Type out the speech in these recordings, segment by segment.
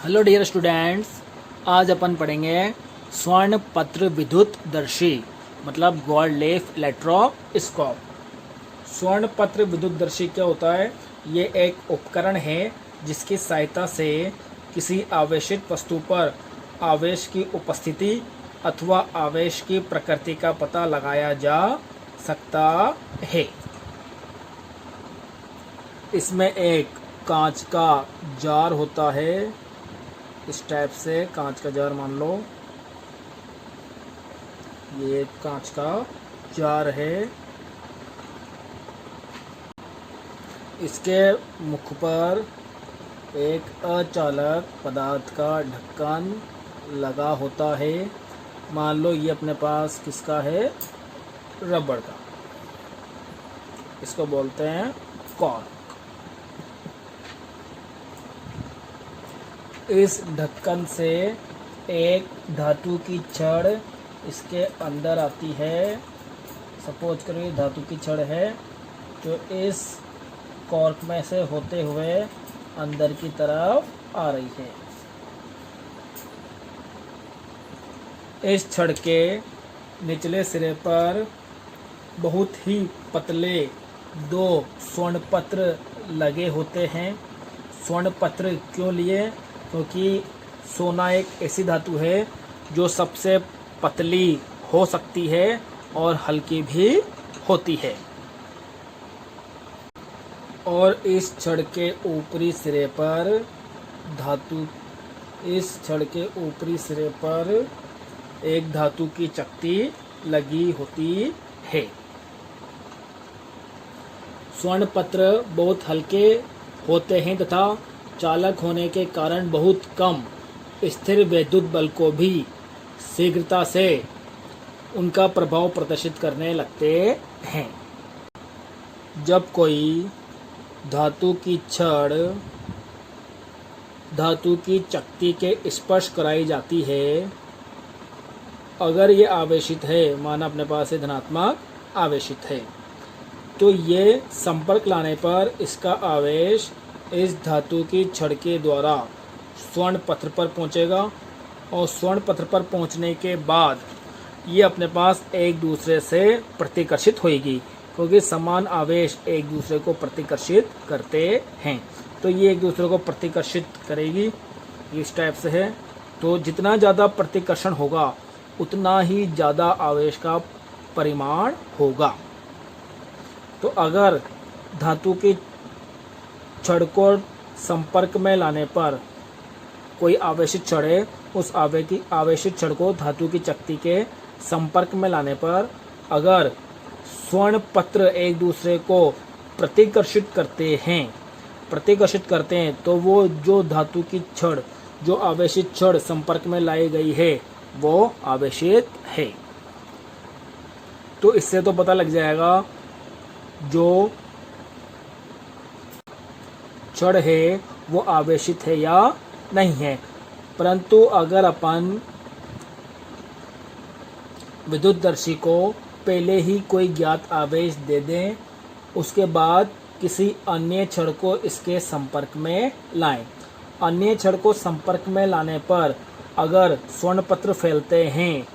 Hello dear students, आज अपन पढ़ेंगे स्वर्ण पत्र विद्युत दर्शी मतलब गोल्ड लीफ इलेक्ट्रोस्कोप। स्वर्ण पत्र विद्युत दर्शी क्या होता है? ये एक उपकरण है जिसकी सहायता से किसी आवेशित वस्तु पर आवेश की उपस्थिति अथवा आवेश की प्रकृति का पता लगाया जा सकता है। इसमें एक कांच का जार होता है। इस टाइप से कांच का जार मान लो, ये कांच का जार है। इसके मुख पर एक अचालक पदार्थ का ढक्कन लगा होता है। मान लो ये अपने पास किसका है? रबड़ का। इसको बोलते हैं कॉर्क। इस ढक्कन से एक धातु की छड़ इसके अंदर आती है। सपोज करो ये धातु की छड़ है जो इस कॉर्क में से होते हुए अंदर की तरफ आ रही है। इस छड़ के निचले सिरे पर बहुत ही पतले दो स्वर्ण पत्र लगे होते हैं। स्वर्ण पत्र क्यों लिए? क्योंकि सोना एक ऐसी धातु है जो सबसे पतली हो सकती है और हल्की भी होती है। और इस छड़ के ऊपरी सिरे पर एक धातु की चकती लगी होती है। स्वर्ण पत्र बहुत हल्के होते हैं तथा चालक होने के कारण बहुत कम स्थिर विद्युत बल को भी शीघ्रता से उनका प्रभाव प्रदर्शित करने लगते हैं। जब कोई धातु की छड़ धातु की चकती के स्पर्श कराई जाती है, अगर ये आवेशित है, माना अपने पास धनात्मक आवेशित है, तो ये संपर्क लाने पर इसका आवेश इस धातु की छड़ के द्वारा स्वर्ण पत्र पर पहुंचेगा और स्वर्ण पत्र पर पहुंचने के बाद ये अपने पास एक दूसरे से प्रतिकर्षित होगी, क्योंकि समान आवेश एक दूसरे को प्रतिकर्षित करते हैं। तो ये एक दूसरे को प्रतिकर्षित करेगी, इस टाइप से है। तो जितना ज़्यादा प्रतिकर्षण होगा उतना ही ज़्यादा आवेश का परिमाण होगा। तो अगर धातु की छड़ को संपर्क में लाने पर कोई आवेशित छड़ है, उस आवेशित छड़ को धातु की चकती के संपर्क में लाने पर अगर स्वर्ण पत्र एक दूसरे को प्रतिकर्षित करते हैं तो वो जो धातु की छड़, जो आवेशित छड़ संपर्क में लाई गई है, वो आवेशित है। तो इससे तो पता लग जाएगा जो छड़ है वो आवेशित है या नहीं है। परंतु अगर अपन विद्युतदर्शी को पहले ही कोई ज्ञात आवेश दे दें, उसके बाद किसी अन्य छड़ को इसके संपर्क में लाएं, अन्य छड़ को संपर्क में लाने पर अगर स्वर्ण पत्र फैलते हैं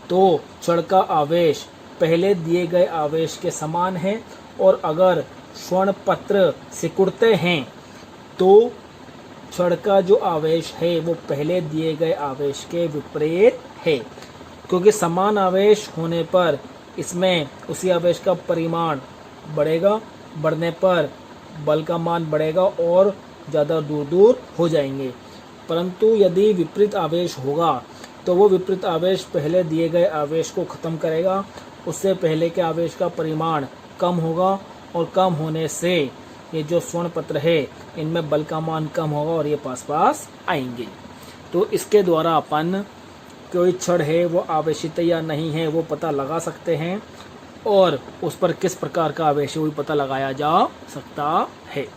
तो छड़ का आवेश पहले दिए गए आवेश के समान है, और अगर स्वर्ण पत्र सिकुड़ते हैं तो छड़ का जो आवेश है वो पहले दिए गए आवेश के विपरीत है। क्योंकि समान आवेश होने पर इसमें उसी आवेश का परिमाण बढ़ेगा, बढ़ने पर बल का मान बढ़ेगा और ज़्यादा दूर दूर हो जाएंगे। परंतु यदि विपरीत आवेश होगा तो वो विपरीत आवेश पहले दिए गए आवेश को ख़त्म करेगा, उससे पहले के आवेश का परिमाण कम होगा, और कम होने से ये जो स्वर्ण पत्र है इनमें बल का मान कम होगा और ये पास पास आएंगे। तो इसके द्वारा अपन कोई छड़ है वो आवेशित या नहीं है वो पता लगा सकते हैं, और उस पर किस प्रकार का आवेश है वो पता लगाया जा सकता है।